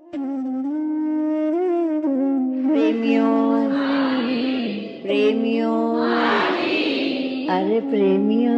प्रेमियों, प्रेमियों, अरे प्रेमियों,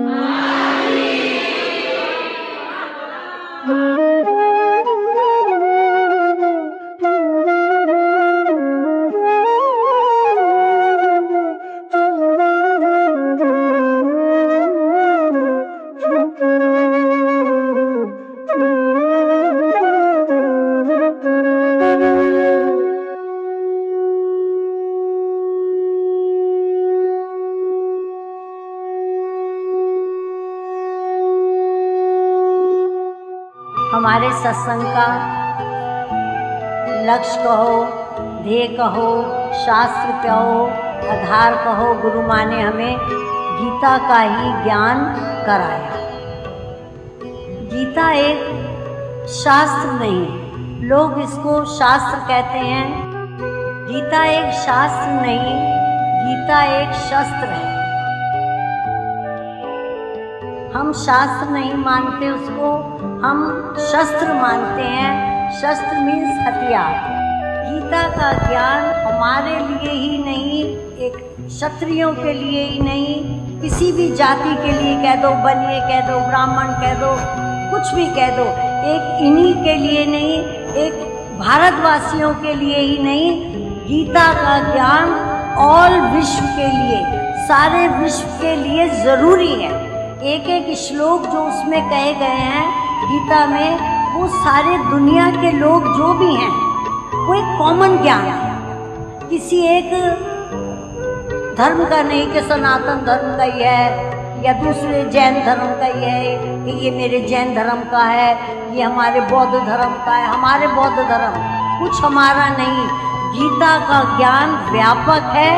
हमारे सत्संग का लक्ष्य कहो, ध्येय कहो, शास्त्र कहो, आधार कहो, गुरु माँ ने हमें गीता का ही ज्ञान कराया। गीता एक शास्त्र नहीं, लोग इसको शास्त्र कहते हैं। गीता एक शास्त्र नहीं, गीता एक शस्त्र है। हम शास्त्र नहीं मानते उसको, हम शस्त्र मानते हैं। शस्त्र मीन्स हथियार। गीता का ज्ञान हमारे लिए ही नहीं, एक क्षत्रियों के लिए ही नहीं, किसी भी जाति के लिए कह दो, बनिए कह दो, ब्राह्मण कह दो, कुछ भी कह दो, एक इन्हीं के लिए नहीं, एक भारतवासियों के लिए ही नहीं, गीता का ज्ञान ऑल विश्व के लिए, सारे विश्व के लिए जरूरी है। एक एक श्लोक जो उसमें कहे गए हैं गीता में, वो सारे दुनिया के लोग जो भी हैं, वो एक कॉमन ज्ञान है, किसी एक धर्म का नहीं कि सनातन धर्म का ही है या दूसरे जैन धर्म का ही है कि ये मेरे जैन धर्म का है, ये हमारे बौद्ध धर्म का है। हमारे बौद्ध धर्म कुछ हमारा नहीं। गीता का ज्ञान व्यापक है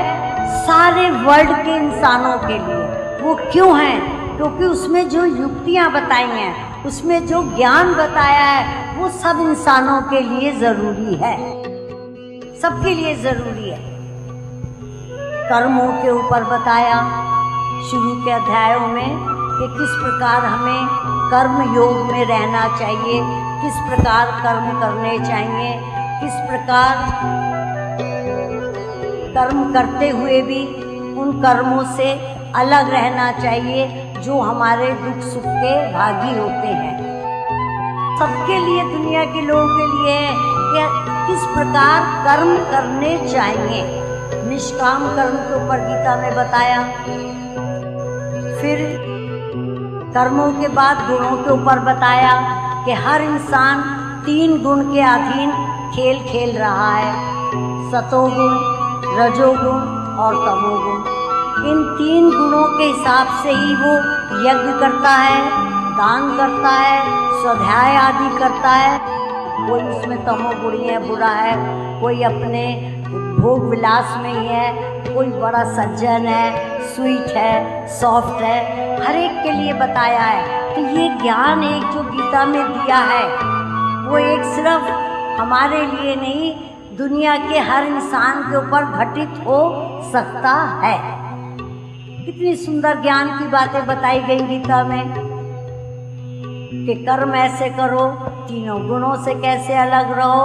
सारे वर्ल्ड के इंसानों के लिए। वो क्यों है? क्योंकि उसमें जो युक्तियाँ बताई हैं, उसमें जो ज्ञान बताया है, वो सब इंसानों के लिए जरूरी है, सबके लिए जरूरी है। कर्मों के ऊपर बताया शुरू के अध्यायों में कि किस प्रकार हमें कर्म योग में रहना चाहिए, किस प्रकार कर्म करने चाहिए, किस प्रकार कर्म करते हुए भी उन कर्मों से अलग रहना चाहिए जो हमारे दुख सुख के भागी होते हैं। सबके लिए, दुनिया के लोगों के लिए कि किस प्रकार कर्म करने चाहिए। निष्काम कर्म के ऊपर गीता में बताया। फिर कर्मों के बाद गुणों के ऊपर बताया कि हर इंसान 3 गुण के अधीन खेल खेल रहा है, सतोगुण, रजोगुण और तमोगुण। इन 3 गुणों के हिसाब से ही वो यज्ञ करता है, दान करता है, स्वाध्याय आदि करता है। कोई उसमें तमोगुणी है, बुरा है, कोई अपने भोग विलास में ही है, कोई बड़ा सज्जन है, स्वीट है, सॉफ्ट है, हर एक के लिए बताया है। तो ये ज्ञान एक जो गीता में दिया है, वो एक सिर्फ हमारे लिए नहीं, दुनिया के हर इंसान के ऊपर घटित हो सकता है। कितनी सुंदर ज्ञान की बातें बताई गई गीता में कि कर्म ऐसे करो, 3 गुणों से कैसे अलग रहो।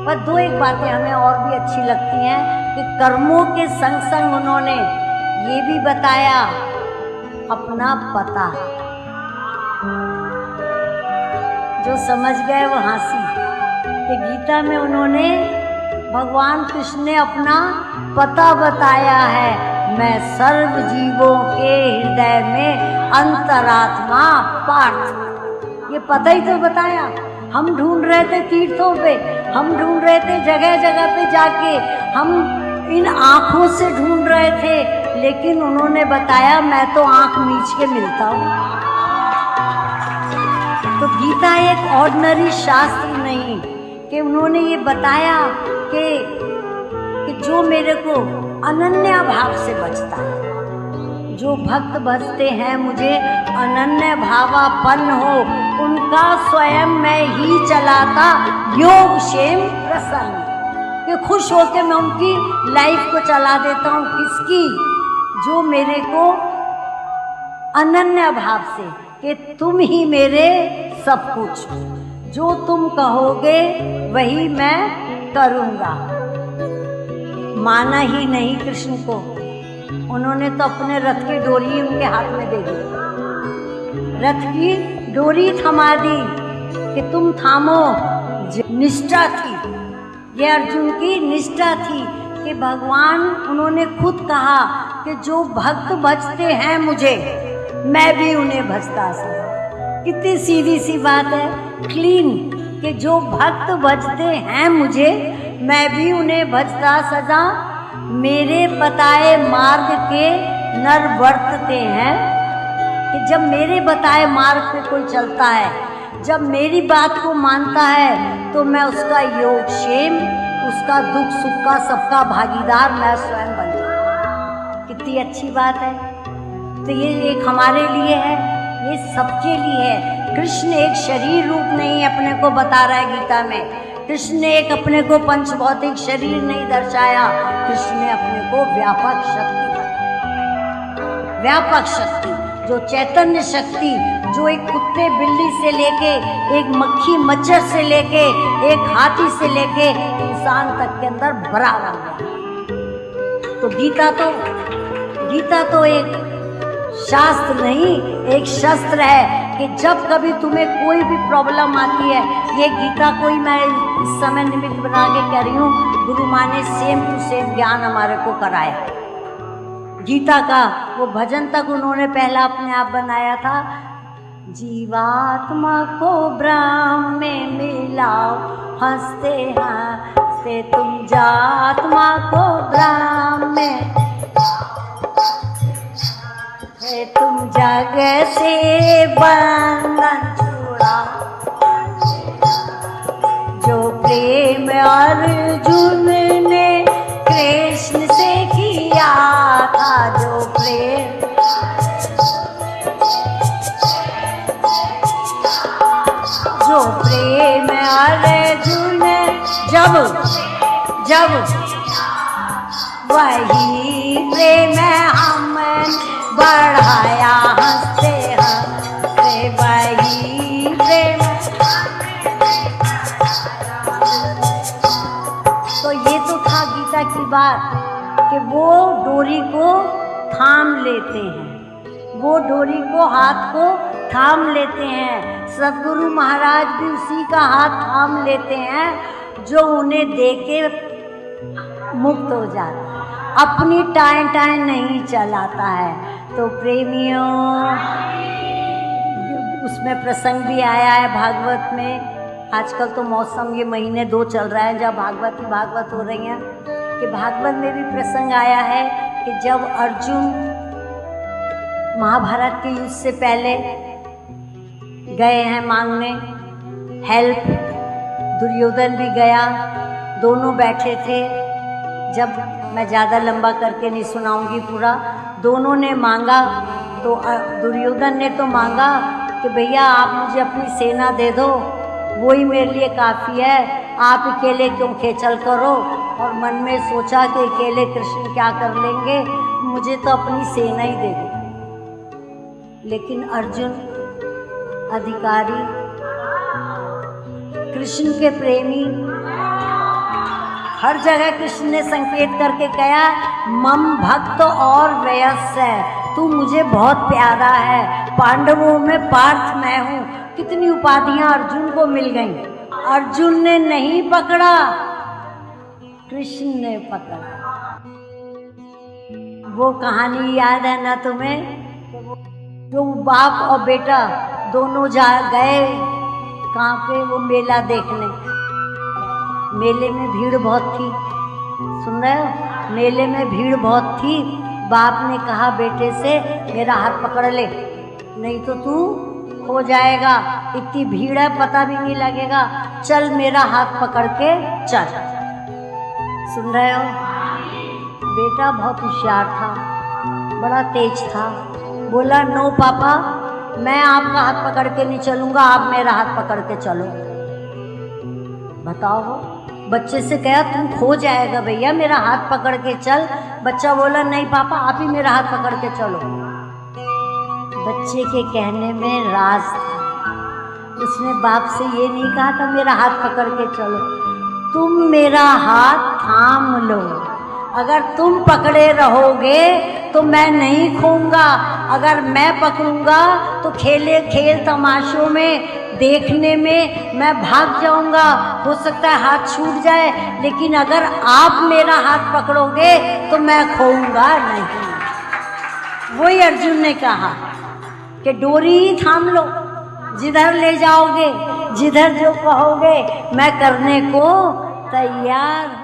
पर 2 बातें हमें और भी अच्छी लगती हैं कि कर्मों के संग संग उन्होंने ये भी बताया अपना पता। जो समझ गए वो हंसी कि गीता में उन्होंने, भगवान कृष्ण ने अपना पता बताया है। मैं सर्व जीवों के हृदय में अंतरात्मा पार्थ। ये पता ही तो बताया। हम ढूंढ रहे थे तीर्थों पे, हम ढूंढ रहे थे जगह जगह पे जाके, हम इन आँखों से ढूंढ रहे थे, लेकिन उन्होंने बताया मैं तो आँख मीच के मिलता हूँ। तो गीता एक ऑर्डिनरी शास्त्र नहीं कि उन्होंने ये बताया कि जो मेरे को अनन्य भाव से बचता है, जो भक्त बचते हैं मुझे अनन्य भावापन्न हो, उनका स्वयं मैं ही चलाता योग क्षेम प्रसन्न। कि खुश होकर मैं उनकी लाइफ को चला देता हूँ। किसकी? जो मेरे को अनन्य भाव से कि तुम ही मेरे सब कुछ, जो तुम कहोगे वही मैं करूँगा। माना ही नहीं कृष्ण को, उन्होंने तो अपने रथ की डोरी उनके हाथ में दे दी, रथ की डोरी थमा दी कि तुम थामो। निष्ठा थी, ये अर्जुन की निष्ठा थी कि भगवान, उन्होंने खुद कहा कि जो भक्त भजते हैं मुझे, मैं भी उन्हें भजता सदा। कितनी सीधी सी बात है, क्लीन, कि जो भक्त भजते हैं मुझे, मैं भी उन्हें भजता सदा। मेरे बताए मार्ग के नर वर्तते हैं, कि जब मेरे बताए मार्ग पे कोई चलता है, जब मेरी बात को मानता है, तो मैं उसका योगक्षेम, उसका दुख सुख का सबका भागीदार मैं स्वयं बन जाऊँ। कितनी अच्छी बात है। तो ये एक हमारे लिए है, ये सबके लिए है। कृष्ण एक शरीर रूप नहीं अपने को बता रहा है गीता में। कृष्ण ने एक अपने को पंचभौतिक शरीर नहीं दर्शाया, कृष्ण ने अपने को व्यापक शक्ति बताया। व्यापक शक्ति, जो चैतन्य शक्ति, जो एक कुत्ते बिल्ली से लेके, एक मक्खी मच्छर से लेके, एक हाथी से लेके इंसान तक के अंदर बराबर है। तो गीता तो एक शास्त्र नहीं, एक शस्त्र है कि जब कभी तुम्हें कोई भी प्रॉब्लम आती है, ये गीता को ही मैं इस समय निमित्त बना के कह रही हूँ। गुरु माँ ने सेम टू सेम ज्ञान हमारे को कराया। गीता का वो भजन तक उन्होंने पहला अपने आप बनाया था, जीवात्मा को ब्रह्म में मिलाओ, हंसते हंसते तुम जात्मा को ब्रह्म में, तुम जग से बंधन छुड़ाओ। जो प्रेम अर्जुन ने कृष्ण से किया था, जो प्रेम अर्जुन जब वही प्रेम हम बढ़ाया, हंसते हंसते वही प्रेम। तो ये तो था गीता की बात कि वो डोरी को थाम लेते हैं, वो डोरी को, हाथ को थाम लेते हैं। सद्गुरु महाराज भी उसी का हाथ थाम लेते हैं जो उन्हें देके मुक्त हो जाता है, अपनी टाएं नहीं चलाता है। तो प्रेमियों, उसमें प्रसंग भी आया है भागवत में। आजकल तो मौसम, ये महीने 2 चल रहा है जब भागवत हो रही हैं, कि भागवत में भी प्रसंग आया है कि जब अर्जुन महाभारत के युद्ध से पहले गए हैं मांगने हेल्प, दुर्योधन भी गया, दोनों बैठे थे। जब मैं ज़्यादा लंबा करके नहीं सुनाऊंगी पूरा, दोनों ने मांगा, तो दुर्योधन ने तो मांगा कि भैया आप मुझे अपनी सेना दे दो, वही मेरे लिए काफ़ी है, आप अकेले क्यों खेचल करो। और मन में सोचा कि अकेले कृष्ण क्या कर लेंगे, मुझे तो अपनी सेना ही दे दो। लेकिन अर्जुन अधिकारी, कृष्ण के प्रेमी, हर जगह कृष्ण ने संकेत करके कहा, मम भक्त और व्यस है, तू मुझे बहुत प्यारा है, पांडवों में पार्थ मैं हूँ। कितनी उपाधियां अर्जुन को मिल गईं। अर्जुन ने नहीं पकड़ा, कृष्ण ने पकड़ा। वो कहानी याद है ना तुम्हें, जो बाप और बेटा दोनों जा गए कहाँ पे, वो मेला देखने। मेले में भीड़ बहुत थी, सुन रहे हो, मेले में भीड़ बहुत थी। बाप ने कहा बेटे से, मेरा हाथ पकड़ ले, नहीं तो तू खो जाएगा, इतनी भीड़ है पता भी नहीं लगेगा, चल मेरा हाथ पकड़ के चल। सुन रहे हो, बेटा बहुत होशियार था, बड़ा तेज था। बोला नो पापा, मैं आपका हाथ पकड़ के नहीं चलूँगा, आप मेरा हाथ पकड़ के चलो। बताओ, बच्चे से कहा तुम खो जाएगा भैया, मेरा हाथ पकड़ के चल। बच्चा बोला नहीं पापा, आप ही मेरा हाथ पकड़ के चलो। बच्चे के कहने में राज था। उसने बाप से ये नहीं कहा था मेरा हाथ पकड़ के चलो, तुम मेरा हाथ थाम लो। अगर तुम पकड़े रहोगे तो मैं नहीं खोऊंगा, अगर मैं पकड़ूंगा तो खेल तमाशों में देखने में मैं भाग जाऊंगा, हो सकता है हाथ छूट जाए, लेकिन अगर आप मेरा हाथ पकड़ोगे तो मैं खोऊंगा नहीं। वही अर्जुन ने कहा कि डोरी ही थाम लो, जिधर ले जाओगे, जिधर जो कहोगे मैं करने को तैयार।